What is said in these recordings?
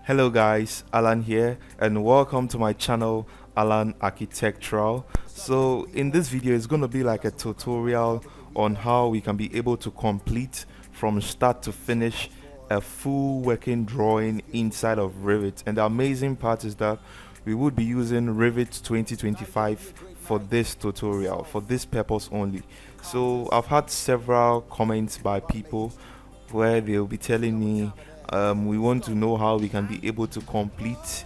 Hello guys, Alan here and welcome to my channel Alan Architectural. So in this video it's going to be like a tutorial on how we can be able to complete from start to finish a full working drawing inside of REVIT. And the amazing part is that we would be using REVIT 2025 for this tutorial, for this purpose only. So I've had several comments by people where they'll be telling me we want to know how we can be able to complete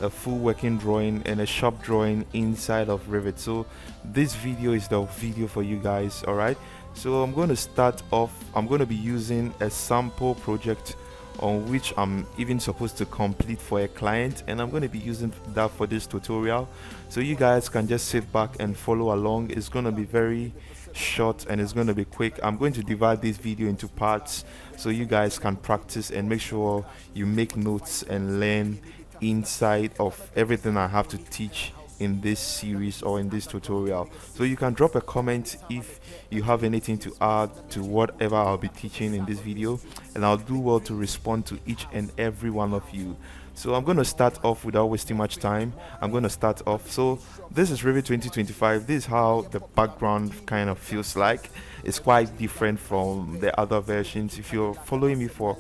a full working drawing and a shop drawing inside of REVIT. So this video is the video for you guys. All right, so I'm going to start off. I'm going to be using a sample project on which I'm even supposed to complete for a client, and I'm going to be using that for this tutorial, so you guys can just sit back and follow along. It's going to be very short and it's going to be quick. I'm going to divide this video into parts so you guys can practice and make sure you make notes and learn inside of everything I have to teach in this series or in this tutorial. So you can drop a comment if you have anything to add to whatever I'll be teaching in this video, and I'll do well to respond to each and every one of you. So I'm going to start off without wasting much time. I'm going to start off. So this is REVIT 2025. This is how the background kind of feels like. It's quite different from the other versions. If you're following me for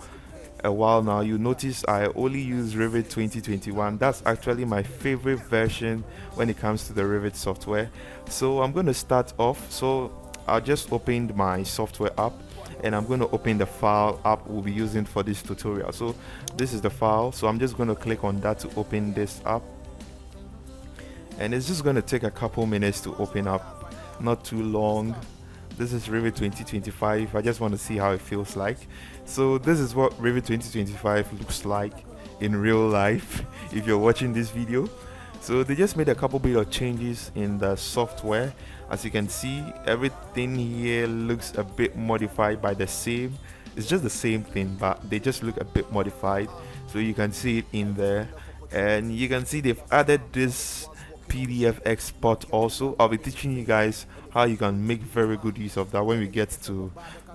a while now, you notice I only use REVIT 2021. That's actually my favorite version when it comes to the REVIT software. So I'm going to start off. So I just opened my software app and I'm going to open the file app we'll be using for this tutorial. So this is the file, so I'm just going to click on that to open this app, and it's just going to take a couple minutes to open up, not too long. This is REVIT 2025. I just want to see how it feels like. So this is what REVIT 2025 looks like in real life if you're watching this video. So they just made a couple bit of changes in the software. As you can see, everything here looks a bit modified by the same. It's just the same thing, but they just look a bit modified. So you can see it in there, and you can see they've added this PDF export also. I'll be teaching you guys how you can make very good use of that when we get to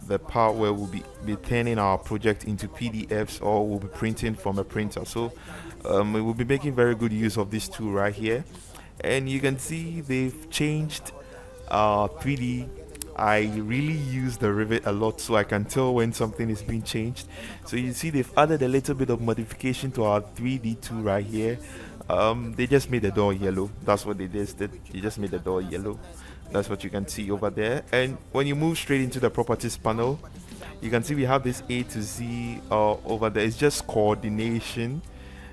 the part where we'll be turning our project into PDFs, or we'll be printing from a printer. So we will be making very good use of this tool right here. And you can see they've changed 3D. I really use the REVIT a lot, so I can tell when something is being changed. So you see they've added a little bit of modification to our 3D tool right here. They just made the door yellow. That's what they did. They just made the door yellow. That's what you can see over there. And when you move straight into the properties panel, you can see we have this A to Z over there. It's just coordination.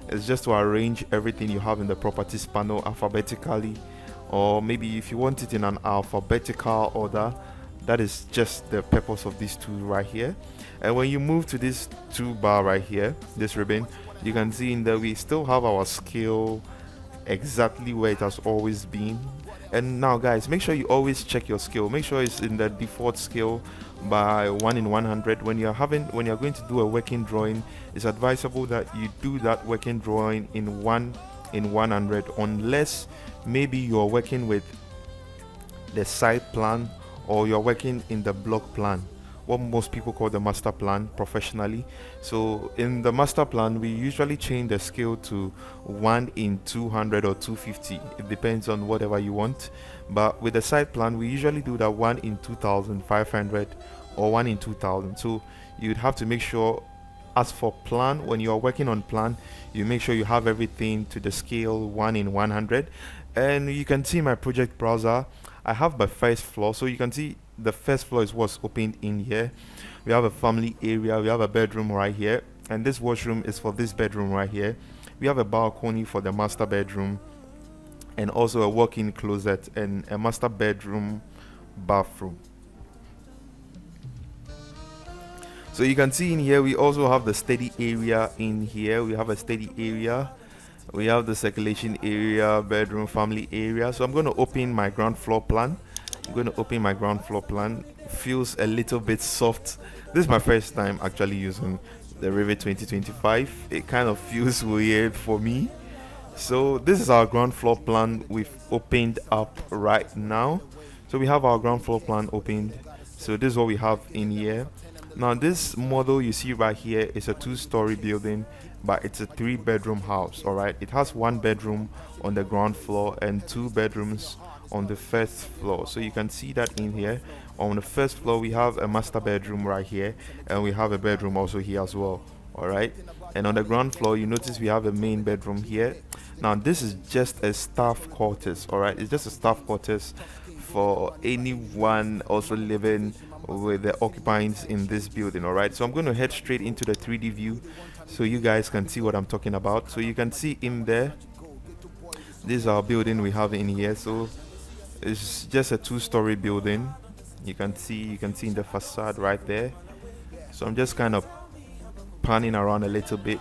It's just to arrange everything you have in the properties panel alphabetically, or maybe if you want it in an alphabetical order. That is just the purpose of this tool right here. And when you move to this toolbar right here, this ribbon, you can see in there we still have our scale exactly where it has always been. And now guys, make sure you always check your scale. Make sure it's in the default scale by 1 in 100. When you're going to do a working drawing, it's advisable that you do that working drawing in 1 in 100, unless maybe you're working with the site plan or you're working in the block plan, what most people call the master plan professionally. So in the master plan, we usually change the scale to 1 in 200 or 250. It depends on whatever you want. But with the site plan, we usually do that 1 in 2500 or 1 in 2000. So you'd have to make sure, as for plan, when you're working on plan, you make sure you have everything to the scale 1 in 100. And you can see my project browser, I have my first floor. So you can see the first floor is what's opened in here. We have a family area, we have a bedroom right here, and this washroom is for this bedroom right here. We have a balcony for the master bedroom, and also a walk-in closet and a master bedroom bathroom. So you can see in here we also have the study area in here. We have a study area, we have the circulation area, bedroom, family area. So I'm going to open my ground floor plan. Feels a little bit soft. This is my first time actually using the REVIT 2025. It kind of feels weird for me. So this is our ground floor plan we've opened up right now. So we have our ground floor plan opened. So this is what we have in here. Now this model you see right here is a 2-story building but it's a 3-bedroom house. All right, it has 1 bedroom on the ground floor and 2 bedrooms on the first floor. So you can see that in here. On the first floor we have a master bedroom right here, and we have a bedroom also here as well. All right, and on the ground floor you notice we have a main bedroom here. Now this is just a staff quarters. All right, it's just a staff quarters for anyone also living with the occupants in this building. All right, so I'm going to head straight into the 3D view so you guys can see what I'm talking about. So you can see in there, this is our building we have in here. So it's just a 2-story building. You can see in the facade right there. So I'm just kind of panning around a little bit,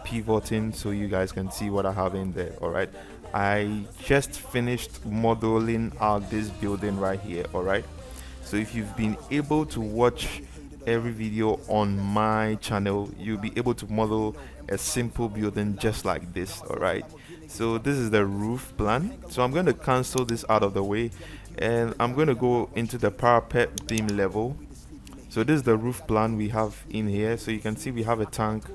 pivoting so you guys can see what I have in there. All right, I just finished modeling out this building right here. All right, so if you've been able to watch every video on my channel, you'll be able to model a simple building just like this. All right, so this is the roof plan. So I'm going to cancel this out of the way, and I'm going to go into the parapet beam level. So this is the roof plan we have in here. So you can see we have a tank,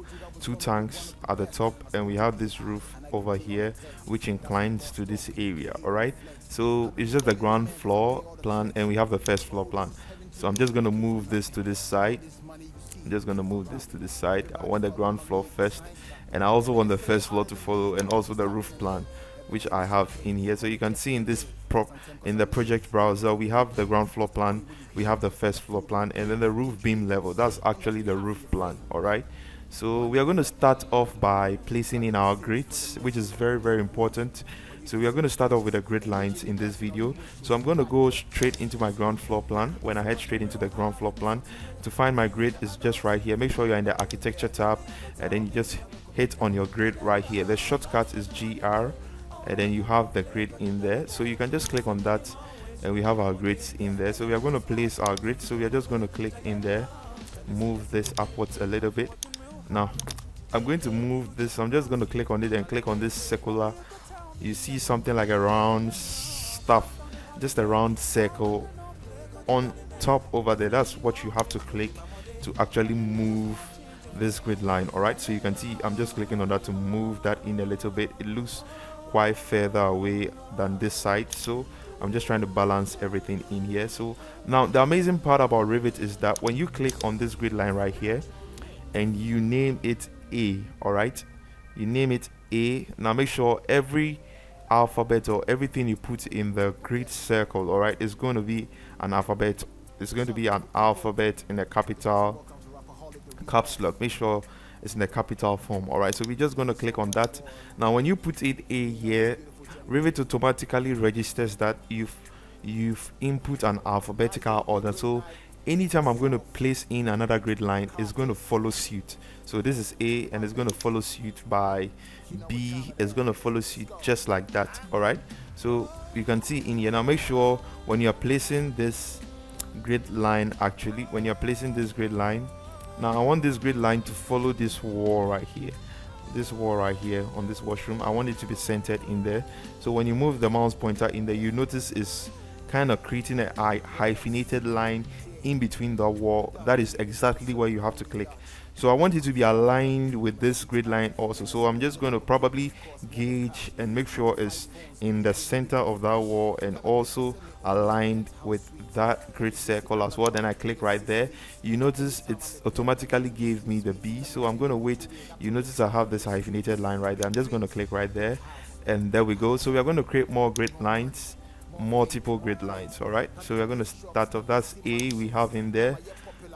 2 tanks at the top, and we have this roof over here which inclines to this area. All right, so it's just the ground floor plan, and we have the first floor plan. So I'm just going to move this to this side. I'm just going to move this to this side. I want the ground floor first, and I also want the first floor to follow, and also the roof plan which I have in here. So you can see in this in the project browser we have the ground floor plan, we have the first floor plan, and then the roof beam level. That's actually the roof plan. All right, so we are going to start off by placing in our grids, which is very, very important. So we are going to start off with the grid lines in this video. So I'm going to go straight into my ground floor plan. When I head straight into the ground floor plan, to find my grid is just right here. Make sure you're in the architecture tab, and then you just hit on your grid right here. The shortcut is GR, and then you have the grid in there. So you can just click on that, and we have our grids in there. So we are going to place our grid. So we are just going to click in there, move this upwards a little bit. Now I'm going to move this. I'm just going to click on it and click on this circular. You see something like a round stuff, just a round circle on top over there. That's what you have to click to actually move this grid line. All right, so you can see I'm just clicking on that to move that in a little bit. It looks quite further away than this side, so I'm just trying to balance everything in here. So now the amazing part about Revit is that when you click on this grid line right here and you name it A, all right, you name it A. Now make sure every alphabet or everything you put in the grid circle, all right, is going to be an alphabet. It's going to be an alphabet in a capital caps lock. Make sure it's in the capital form. All right, so we're just going to click on that. Now when you put it A here, Revit automatically registers that you've input an alphabetical order. So anytime I'm going to place in another grid line, it's going to follow suit. So this is A, and it's going to follow suit by B. It's going to follow suit just like that. All right, so you can see in here. Now make sure when you're placing this grid line, actually when you're placing this grid line, now I want this grid line to follow this wall right here, this wall right here on this washroom. I want it to be centered in there. So when you move the mouse pointer in there, you notice it's kind of creating a hyphenated line in between the wall. That is exactly where you have to click. So I want it to be aligned with this grid line also. So I'm just going to probably gauge and make sure it's in the center of that wall and also aligned with that grid circle as well. Then I click right there. You notice it's automatically gave me the B. So I'm going to wait. You notice I have this hyphenated line right there. I'm just going to click right there, and there we go. So we are going to create more grid lines, multiple grid lines. All right, so we're going to start off. That's A we have in there,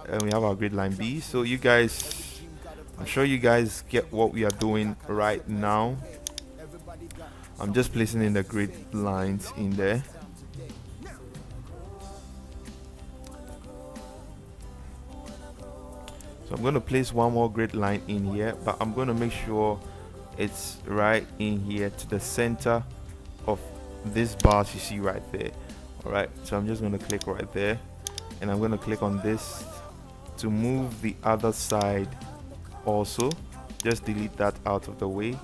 and we have our grid line B. So you guys, I'm sure you guys get what we are doing right now. I'm just placing in the grid lines in there. So I'm going to place one more grid line in here, but I'm going to make sure it's right in here to the center of this bars you see right there. All right, so I'm just going to click right there, and I'm going to click on this to move the other side also. Just delete that out of the way.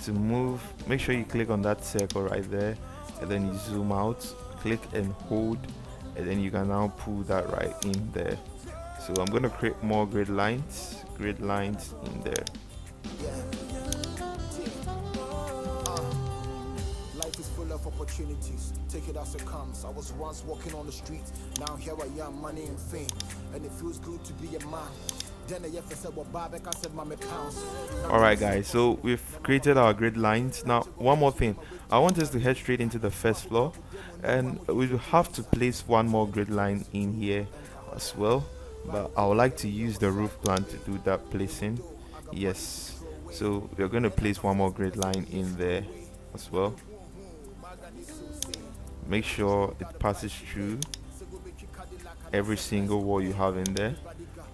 To move, make sure you click on that circle right there, and then you zoom out, click and hold, and then you can now pull that right in there. So I'm going to create more grid lines in there. Life is full of opportunities. Take it as it comes. I was once walking on the street. Now here I am, money and fame. And it feels good to be a man. Alright guys, so we've created our grid lines. Now one more thing, I want us to head straight into the first floor, and we will have to place one more grid line in here as well, but I would like to use the roof plan to do that placing. Yes, so we're going to place one more grid line in there as well. Make sure it passes through every single wall you have in there.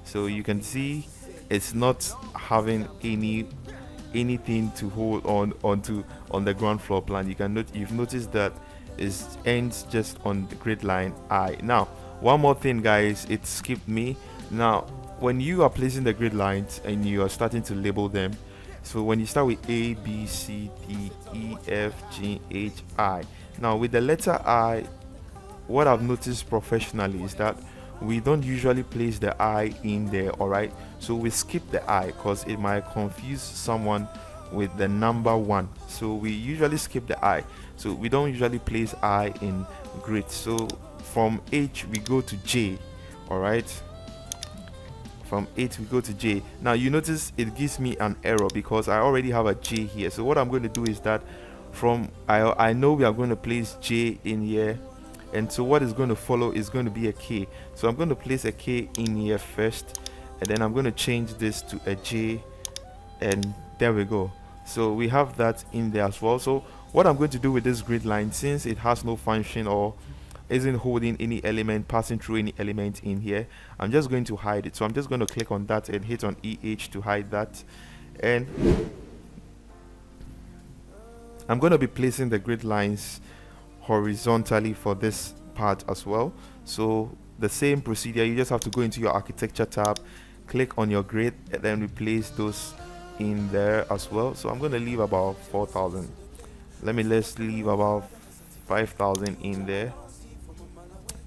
So you can see it's not having anything to hold on the ground floor plan. You've noticed that it ends just on the grid line I. Now one more thing guys, it skipped me. Now when you are placing the grid lines and you are starting to label them, so when you start with A, B, C, D, E, F, G, H, I, now with the letter I, what I've noticed professionally is that we don't usually place the I in there. Alright, so we skip the I because it might confuse someone with the number 1, so we usually skip the I. So we don't usually place I in grid. So from H we go to J. Alright, from H we go to J. Now you notice it gives me an error because I already have a J here. So what I'm going to do is that from I know we are going to place J in here, and so what is going to follow is going to be a K. So I'm going to place a K in here first, and then I'm going to change this to a J, and there we go. So we have that in there as well. So what I'm going to do with this grid line, since it has no function or isn't holding any element, passing through any element in here, I'm just going to hide it. So I'm just going to click on that and hit on EH to hide that, and I'm going to be placing the grid lines horizontally for this part as well. So the same procedure, you just have to go into your architecture tab, click on your grid, and then replace those in there as well. So I'm going to leave about 4,000. Let's leave about 5,000 in there,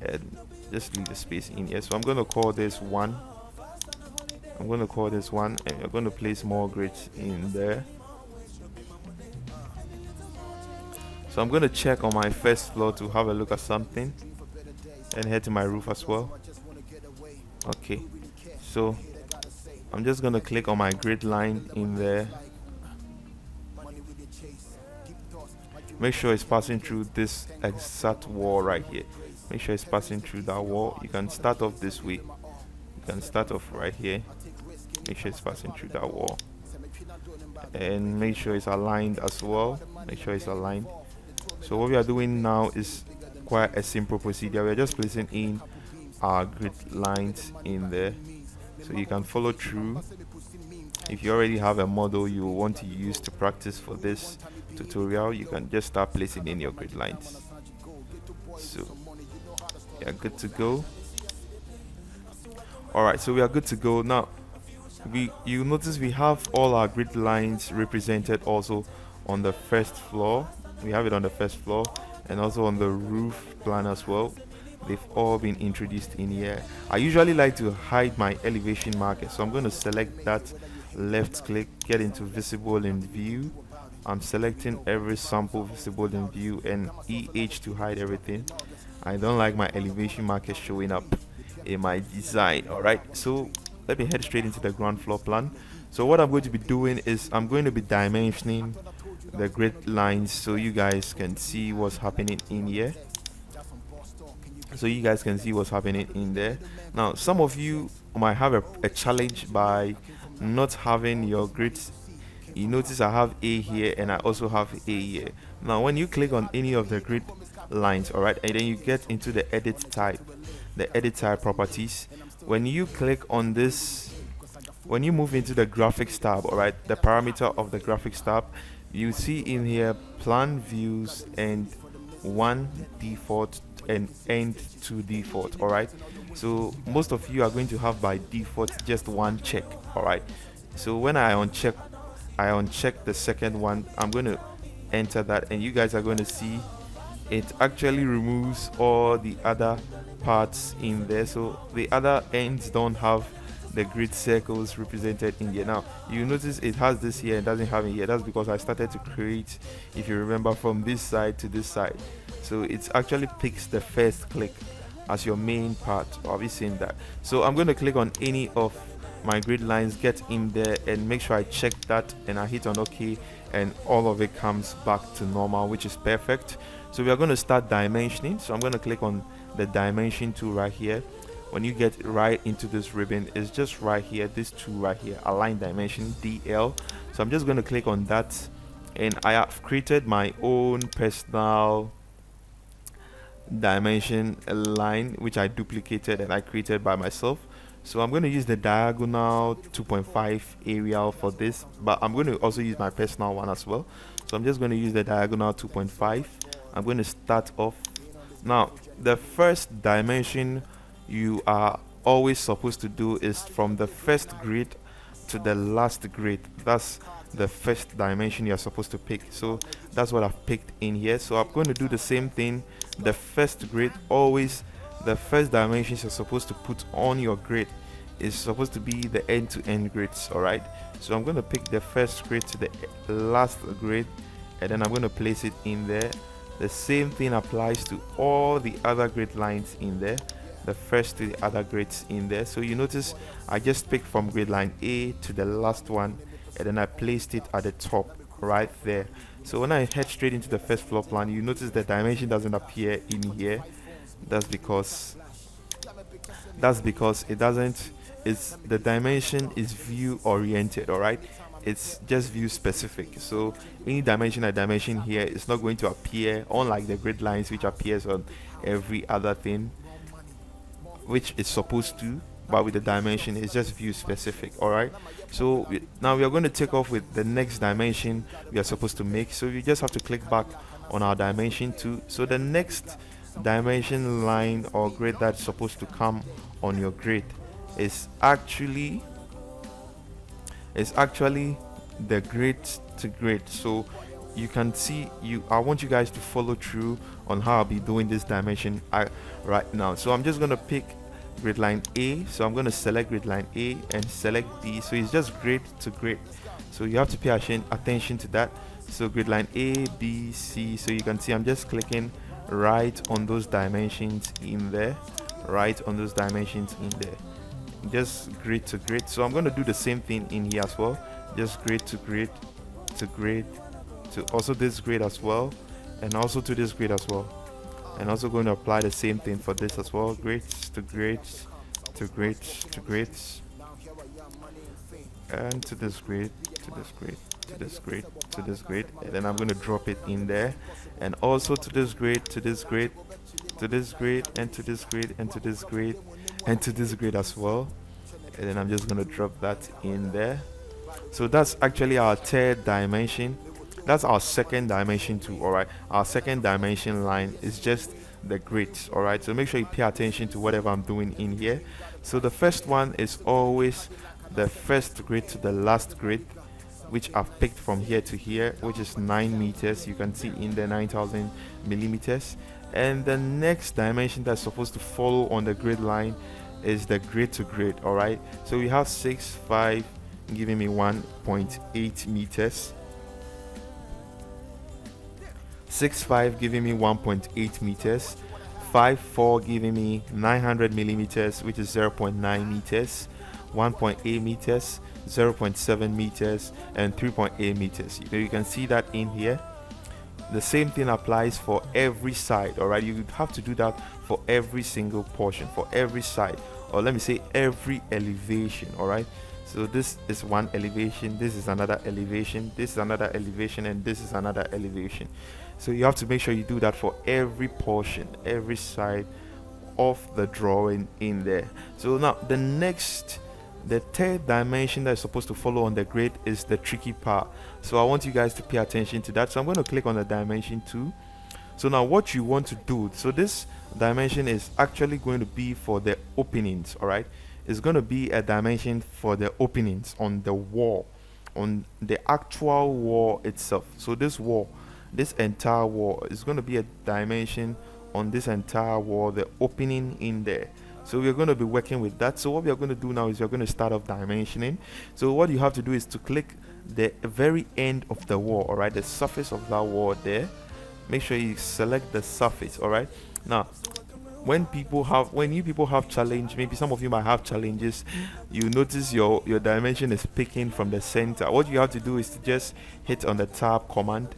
and just leave the space in here. So I'm going to call this 1. I'm going to call this 1, and we're going to place more grids in there. So I'm going to check on my first floor to have a look at something, and head to my roof as well. Okay, so I'm just going to click on my grid line in there. Make sure it's passing through this exact wall right here. Make sure it's passing through that wall. You can start off this way. You can start off right here. Make sure it's passing through that wall, and make sure it's aligned as well. Make sure it's aligned. So what we are doing now is quite a simple procedure. We are just placing in our grid lines in there, so you can follow through. If you already have a model you want to use to practice for this tutorial, you can just start placing in your grid lines. So we are good to go. Alright, so we are good to go. Now you notice we have all our grid lines represented also on the first floor. We have it on the first floor and also on the roof plan as well. They've all been introduced in here. I usually like to hide my elevation marker, so I'm going to select that, left click, get into visible in view. I'm selecting every sample visible in view, and EH to hide everything. I don't like my elevation marker showing up in my design. Alright, so let me head straight into the ground floor plan. So what I'm going to be doing is I'm going to be dimensioning the grid lines so you guys can see what's happening in here. So you guys can see what's happening in there. Now some of you might have a challenge by not having your grids. You notice I have A here and I also have A here. Now when you click on any of the grid lines, alright, and then you get into the edit type properties, when you click on this, when you move into the graphics tab, alright, the parameter of the graphics tab, you see in here plan views and 1 default and end to default. Alright, so most of you are going to have by default just one check. Alright, so when I uncheck the second one, I'm going to enter that, and you guys are going to see it actually removes all the other parts in there. So the other ends don't have the grid circles represented in here. Now you notice it has this here and doesn't have it here. That's because I started to create, if you remember, from this side to this side. So it actually picks the first click as your main part. Have you seen that? So I'm going to click on any of my grid lines, get in there and make sure I check that, and I hit on OK, and all of it comes back to normal, which is perfect. So we are going to start dimensioning. So I'm going to click on the dimension tool right here. When you get right into this ribbon, it's just right here, this tool right here, align dimension, DL. So I'm just going to click on that, and I have created my own personal dimension line, which I duplicated and I created by myself. So I'm going to use the diagonal 2.5 Arial for this, but I'm going to also use my personal one as well. So I'm just going to use the diagonal 2.5. I'm going to start off. Now the first dimension you are always supposed to do is from the first grid to the last grid. That's the first dimension you're supposed to pick. So that's what I've picked in here. So I'm going to do the same thing. The first grid, always the first dimensions you're supposed to put on your grid is supposed to be the end-to-end grids. All right, so I'm going to pick the first grid to the last grid, and then I'm going to place it in there. The same thing applies to all the other grid lines in there, the first to the other grids in there. So you notice I just picked from grid line A to the last one, and then I placed it at the top right there. So when I head straight into the first floor plan, you notice the dimension doesn't appear in here. That's because it doesn't, it's the dimension is view oriented. All right, it's just view specific. So any dimension I dimension here is not going to appear, unlike the grid lines which appears on every other thing, which is supposed to, but with the dimension it's just view specific. All right, so now we are going to take off with the next dimension we are supposed to make. So you just have to click back on our dimension too. So the next dimension line or grid that's supposed to come on your grid is actually the grid to grid. So you can see, I want you guys to follow through on how I'll be doing this dimension right now. So I'm just going to pick grid line A. So I'm going to select grid line A and select B. So it's just grid to grid. So you have to pay attention to that. So grid line A, B, C. So you can see I'm just clicking right on those dimensions in there, just grid to grid. So I'm going to do the same thing in here as well, just grid to grid to grid to also this grid as well, and also to this grid as well, and also going to apply the same thing for this as well, grids to grids to grids to grids, and to this grid, to this grid, to this grid, to this grid, and then I'm going to drop it in there, and also to this grid, to this grid, to this grid, and to this grid, and to this grid, and to this grid as well. And then I'm just going to drop that in there. So that's actually our third dimension. That's our second dimension too. All right, our second dimension line is just the grids. All right, so make sure you pay attention to whatever I'm doing in here. So the first one is always the first grid to the last grid, which I've picked from here to here, which is 9 meters. You can see in the 9,000 millimeters. And the next dimension that's supposed to follow on the grid line is the grid to grid. All right, so we have 6, 5 giving me 1.8 meters, 6, 5 giving me 1.8 meters, 5, 4 giving me 900 millimeters, which is 0.9 meters, 1.8 meters, 0.7 meters, and 3.8 meters. You can see that in here. The same thing applies for every side. All right, you have to do that for every single portion, for every side, or let me say every elevation. All right, so this is one elevation, this is another elevation, this is another elevation, and this is another elevation. So you have to make sure you do that for every portion, every side of the drawing in there. So now the third dimension that is supposed to follow on the grid is the tricky part. So I want you guys to pay attention to that. So I'm going to click on the dimension 2. So now what you want to do, so this dimension is actually going to be for the openings. All right, it's going to be a dimension for the openings on the wall, on the actual wall itself. So this wall, this entire wall is going to be a dimension on this entire wall, the opening in there. So we're going to be working with that. So what we are going to do now is we're going to start off dimensioning. So what you have to do is to click the very end of the wall, all right, the surface of that wall there. Make sure you select the surface. All right, now when you people have challenge, maybe some of you might have challenges, you notice your dimension is picking from the center. What you have to do is to just hit on the tab command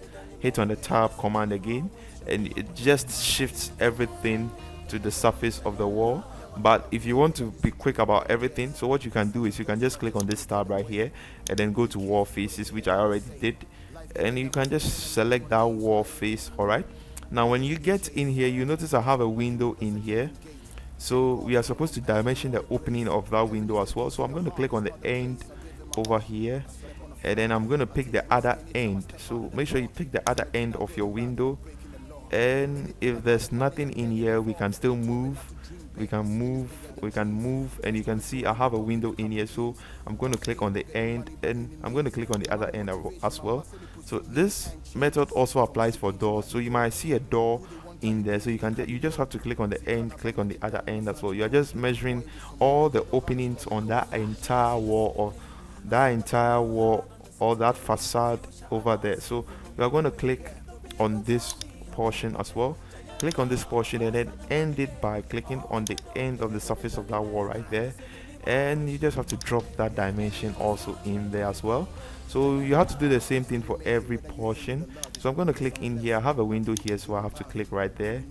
again, and it just shifts everything to the surface of the wall. But if you want to be quick about everything, so what you can do is you can just click on this tab right here and then go to wall faces, which I already did, and you can just select that wall face. All right, now when you get in here, you notice I have a window in here, so we are supposed to dimension the opening of that window as well. So I'm going to click on the end over here, and then I'm going to pick the other end. So make sure you pick the other end of your window, and if there's nothing in here, we can still move. We can move, and you can see I have a window in here. So I'm going to click on the end, and I'm going to click on the other end as well. So this method also applies for doors. So you might see a door in there, so you just have to click on the end, click on the other end as well. You are just measuring all the openings on that entire wall, or that facade over there. So we are going to click on this portion as well. Click on this portion and then end it by clicking on the end of the surface of that wall right there, and you just have to drop that dimension also in there as well. So you have to do the same thing for every portion. So I'm going to click in here. I have a window here, so I have to click right there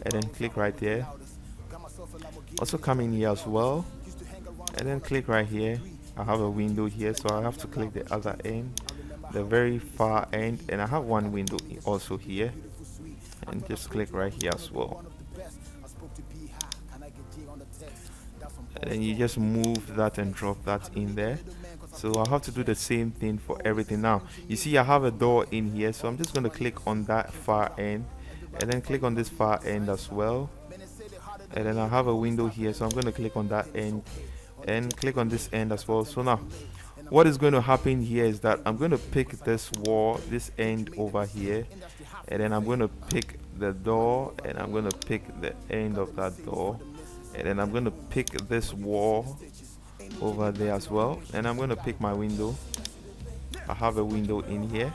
and then click right there. Also come in here as well and then click right here. I have a window here, so I have to click the other end, the very far end, and I have one window also here, and just click right here as well. And then you just move that and drop that in there. So I have to do the same thing for everything. Now you see I have a door in here, so I'm just going to click on that far end and then click on this far end as well. And then I have a window here, so I'm going to click on that end and click on this end as well. So now what is going to happen here is that I'm going to pick this wall, this end over here, and then I'm going to pick the door, and I'm going to pick the end of that door, and then I'm going to pick this wall over there as well, and I'm going to pick my window. I have a window in here.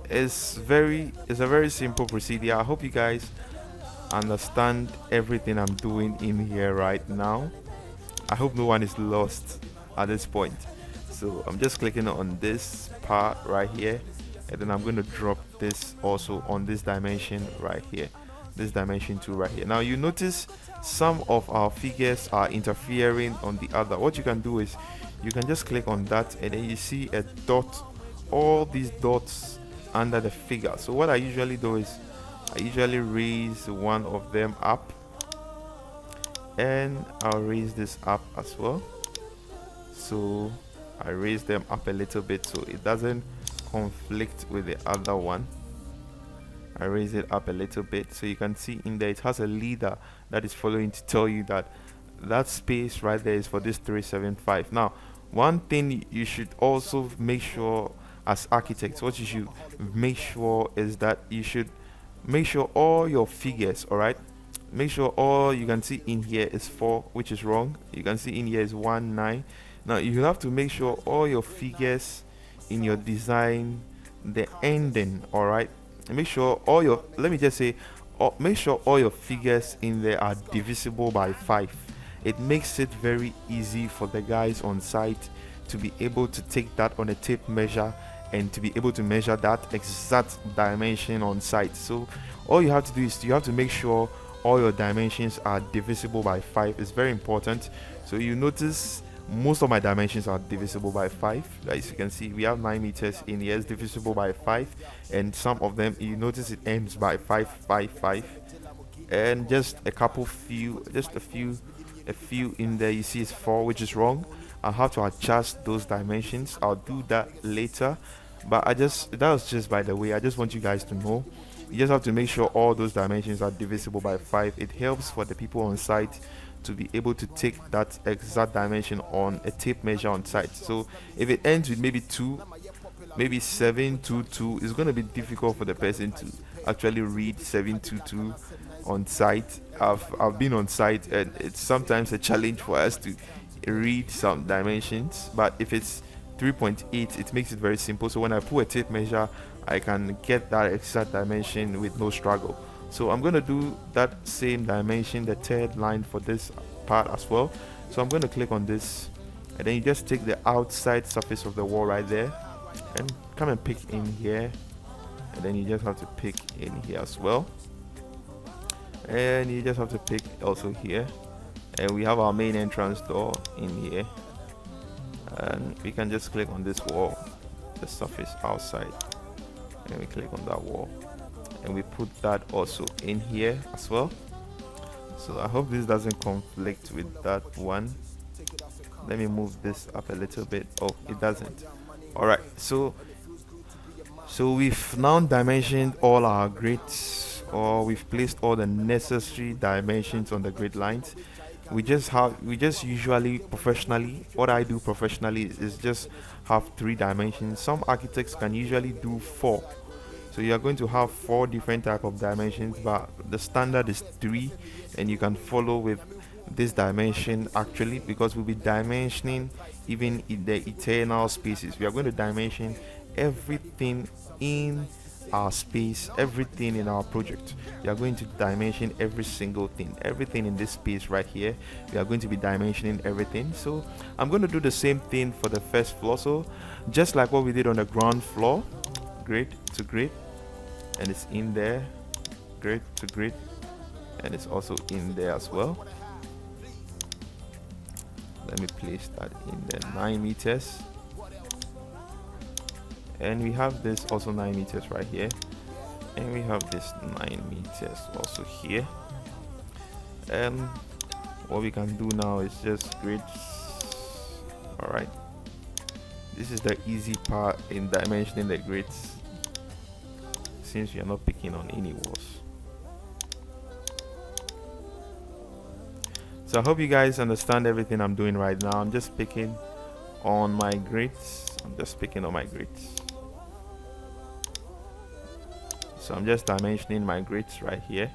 It's a very simple procedure. I hope you guys understand everything I'm doing in here right now. I hope no one is lost at this point. So I'm just clicking on this part right here, and then I'm going to drop this also on this dimension right here, this dimension 2 right here. Now you notice some of our figures are interfering on the other. What you can do is you can just click on that, and then you see a dot, all these dots under the figure. So what I usually do is I usually raise one of them up, and I'll raise this up as well. So I raise them up a little bit so it doesn't conflict with the other one. I raise it up a little bit so you can see in there it has a leader that is following to tell you that that space right there is for this 375. Now one thing you should also make sure as architects, what you should make sure is that you should make sure all your figures, all right, make sure all you can see in here is 4, which is wrong. You can see in here is 1 9. Now you have to make sure all your figures in your design, the ending, all right, make sure all your, let me just say, make sure all your figures in there are divisible by 5. It makes it very easy for the guys on site to be able to take that on a tape measure and to be able to measure that exact dimension on site. So all you have to do is you have to make sure all your dimensions are divisible by 5. It's very important. So you notice most of my dimensions are divisible by 5. As you can see, we have 9 meters in here, it's divisible by 5, and some of them you notice it ends by 5 5 5, and just a few in there you see it's 4, which is wrong. I'll have to adjust those dimensions. I'll do that later, but that was just by the way. I just want you guys to know you just have to make sure all those dimensions are divisible by 5. It helps for the people on site to be able to take that exact dimension on a tape measure on site. So if it ends with maybe 2, maybe 7 2 2, it's going to be difficult for the person to actually read 722 on site. I've been on site, and it's sometimes a challenge for us to read some dimensions, but if it's 3.8, it makes it very simple. So when I pull a tape measure, I can get that exact dimension with no struggle. So I'm going to do that same dimension, the third line, for this part as well. So I'm going to click on this, and then you just take the outside surface of the wall right there and come and pick in here, and then you just have to pick in here as well, and you just have to pick also here, and we have our main entrance door in here, and we can just click on this wall, the surface outside, and we click on that wall, and we put that also in here as well. So I hope this doesn't conflict with that one. Let me move this up a little bit. Oh, it doesn't. All right, so we've now dimensioned all our grids, or we've placed all the necessary dimensions on the grid lines. We just usually professionally, what I do professionally is just have 3 dimensions. Some architects can usually do 4. So you are going to have 4 different type of dimensions, but the standard is 3, and you can follow with this dimension actually, because we'll be dimensioning even in the eternal spaces. We are going to dimension everything in our space, everything in our project. We are going to dimension every single thing, everything in this space right here. We are going to be dimensioning everything. So I'm going to do the same thing for the first floor. So just like what we did on the ground floor, grid to grid, and it's in there, grid to grid, and it's also in there as well. Let me place that in the 9 meters, and we have this also 9 meters right here, and we have this 9 meters also here. And what we can do now is just grids. All right, this is the easy part in dimensioning the grids, since we are not picking on any walls. So I hope you guys understand everything I'm doing right now. I'm just picking on my grids. So I'm just dimensioning my grids right here.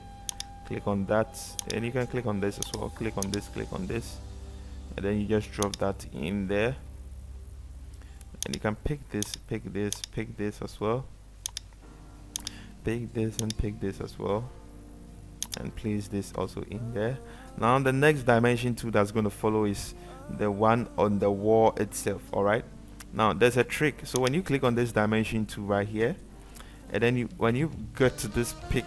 Click on that, and you can click on this as well. Click on this, and then you just drop that in there, and you can pick this as well, pick this and pick this as well, and place this also in there. Now the next dimension tool that's going to follow is the one on the wall itself. All right, now there's a trick. So when you click on this dimension tool right here, and then when you get to this pick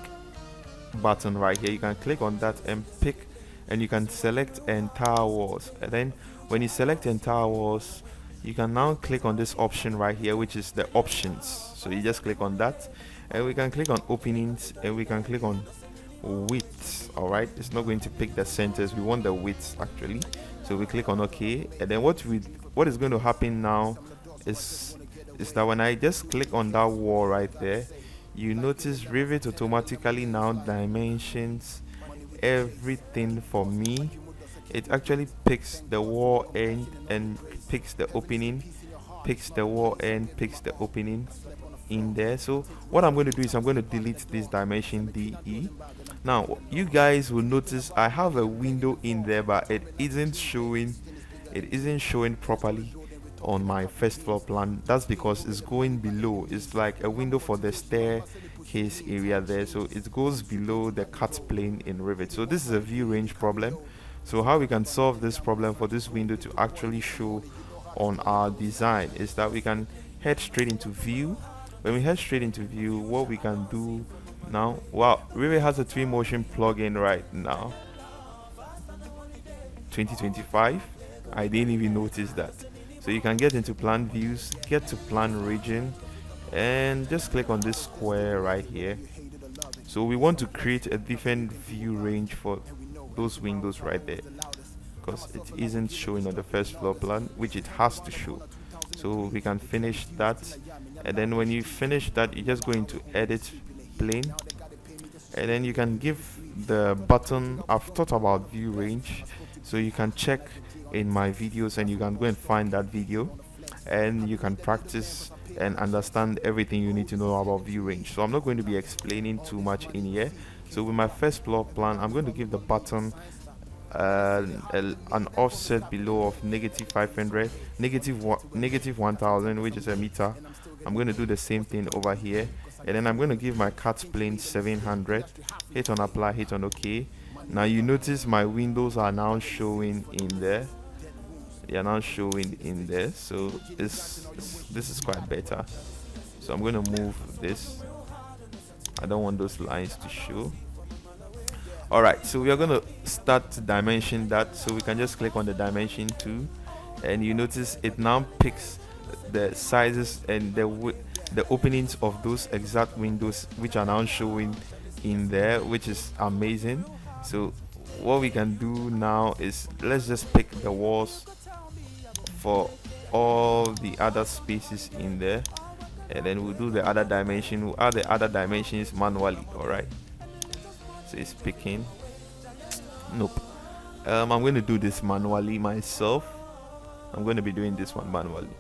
button right here, you can click on that and pick, and you can select entire walls. And then when you select entire walls, you can now click on this option right here, which is the options. So you just click on that, and we can click on openings, and we can click on width. All right, it's not going to pick the centers, we want the width actually. So we click on OK, and then what is going to happen now is that when I just click on that wall right there, you notice Revit automatically now dimensions everything for me. It actually picks the wall end and picks the opening, picks the wall end, picks the opening in there. So what I'm going to do is I'm going to delete this dimension DE. Now you guys will notice I have a window in there, but it isn't showing properly on my first floor plan. That's because it's going below. It's like a window for the staircase area there, so it goes below the cut plane in Revit. So this is a view range problem. So how we can solve this problem for this window to actually show on our design is that we can head straight into view. When we head straight into view, what we can do now, wow, Revit has a Twinmotion plugin right now, 2025. I didn't even notice that. So you can get into plan views, get to plan region, and just click on this square right here. So we want to create a different view range for those windows right there, because it isn't showing on the first floor plan, which it has to show. So we can finish that, and then when you finish that, you just go into edit plane, and then you can give the button, I've thought about view range, so you can check in my videos, and you can go and find that video, and you can practice and understand everything you need to know about view range. So I'm not going to be explaining too much in here. So with my first floor plan, I'm going to give the bottom an offset below of -500, negative 1000, which is a meter. I'm going to do the same thing over here, and then I'm going to give my cut plane 700. Hit on apply, hit on OK. Now you notice my windows are now showing in there. They are now showing in there, so this is quite better. So I'm going to move this. I don't want those lines to show. All right, so we are going to start to dimension that. So we can just click on the dimension tool, and you notice it now picks the sizes and the openings of those exact windows, which are now showing in there, which is amazing. So what we can do now is, let's just pick the walls for all the other spaces in there, and then we'll do the other dimension. We'll add the other dimensions manually. All right, so it's picking. Nope. I'm going to do this manually myself. I'm going to be doing this one manually.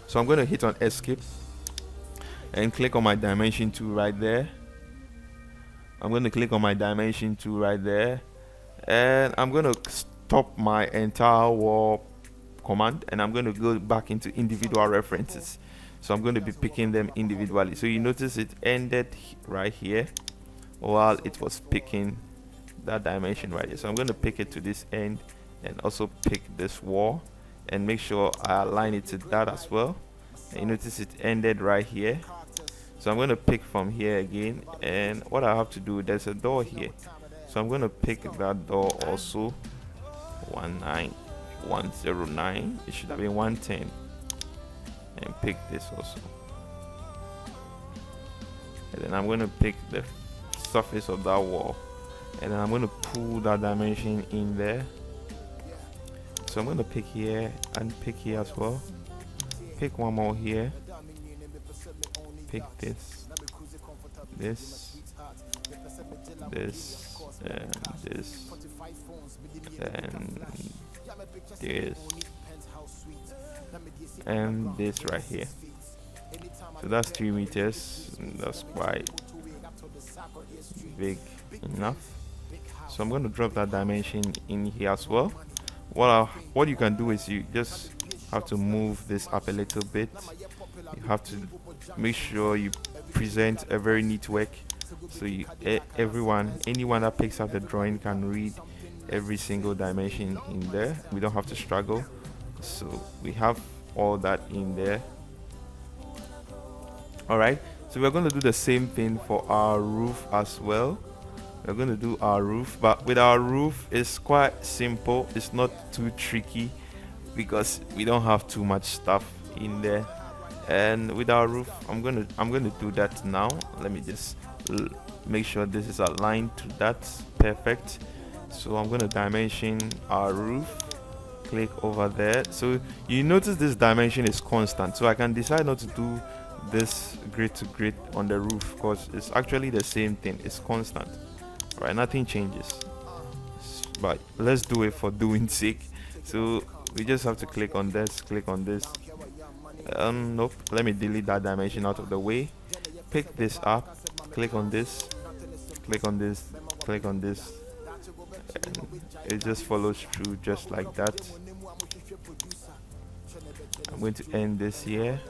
So I'm going to hit on escape and click on my dimension tool right there. I'm going to click on my dimension tool right there, and I'm going to stop my entire wall command, and I'm going to go back into individual references. So I'm going to be picking them individually. So you notice it ended right here while it was picking that dimension right here. So I'm going to pick it to this end and also pick this wall and make sure I align it to that as well. And you notice it ended right here. So I'm going to pick from here again, and what I have to do, there's a door here, so I'm going to pick that door also. 19109, it should have been 110, and pick this also. And then I'm going to pick the surface of that wall, and then I'm going to pull that dimension in there. So I'm going to pick here and pick here as well. Pick one more here. Pick this, this, and this, and this, and this right here. So that's 3 meters. That's quite big enough. So I'm going to drop that dimension in here as well. What you can do is you just have to move this up a little bit. You have to make sure you present a very neat work, so anyone that picks up the drawing can read every single dimension in there. We don't have to struggle. So we have all that in there. All right, so we're going to do the same thing for our roof as well. We're going to do our roof, but with our roof it's quite simple. It's not too tricky because we don't have too much stuff in there. And with our roof, I'm going to do that now. Let me just make sure this is aligned to that. Perfect. So I'm going to dimension our roof. Click over there. So you notice this dimension is constant, so I can decide not to do this grid to grid on the roof because it's actually the same thing. It's constant, right? Nothing changes, but let's do it for doing sake. So we just have to click on this, click on this. Nope, let me delete that dimension out of the way. Pick this up, click on this, click on this, click on this, and it just follows through just like that. I'm going to end this here,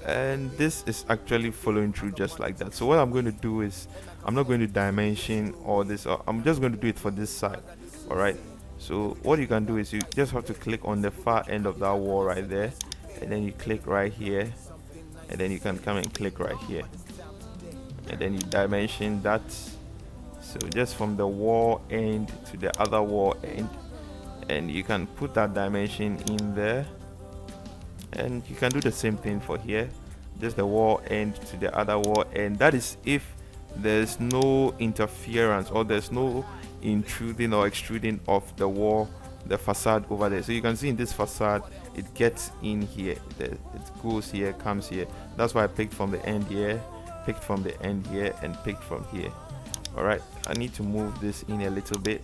and this is actually following through just like that. So what I'm going to do is, I'm not going to dimension all this, I'm just going to do it for this side. All right, so what you can do is you just have to click on the far end of that wall right there, and then you click right here, and then you can come and click right here, and then you dimension that. So just from the wall end to the other wall end, and you can put that dimension in there, and you can do the same thing for here, just the wall end to the other wall end. That is if there's no interference or there's no intruding or extruding of the wall, the facade over there. So you can see in this facade, it gets in here, it goes here, comes here. That's why I picked from the end here, picked from the end here, and picked from here. All right, I need to move this in a little bit,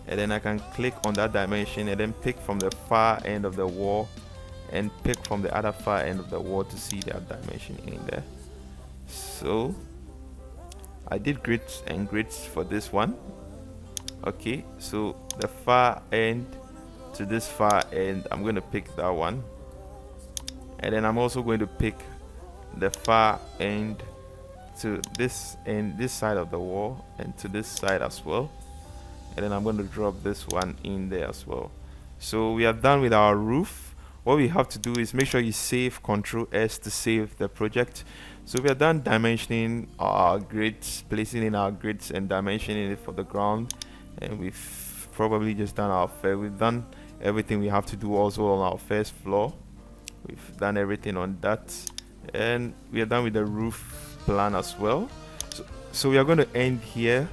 and then I can click on that dimension and then pick from the far end of the wall and pick from the other far end of the wall to see that dimension in there. So I did grids and grids for this one. Okay, so the far end to this far end, I'm going to pick that one, and then I'm also going to pick the far end to this end, this side of the wall, and to this side as well, and then I'm going to drop this one in there as well. So we are done with our roof. What we have to do is make sure you save, Control S to save the project. So we are done dimensioning our grids, placing in our grids and dimensioning it for the ground, and we've probably just done our we've done everything we have to do also on our first floor. We've done everything on that, and we are done with the roof plan as well. So we are going to end here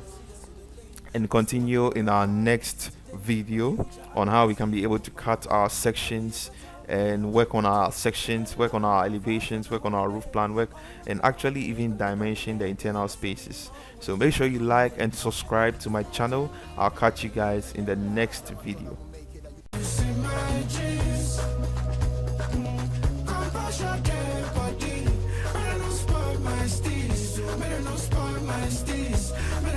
and continue in our next video on how we can be able to cut our sections and work on our sections, work on our elevations, work on our roof plan, work and actually even dimension the internal spaces. So make sure you like and subscribe to my channel. I'll catch you guys in the next video.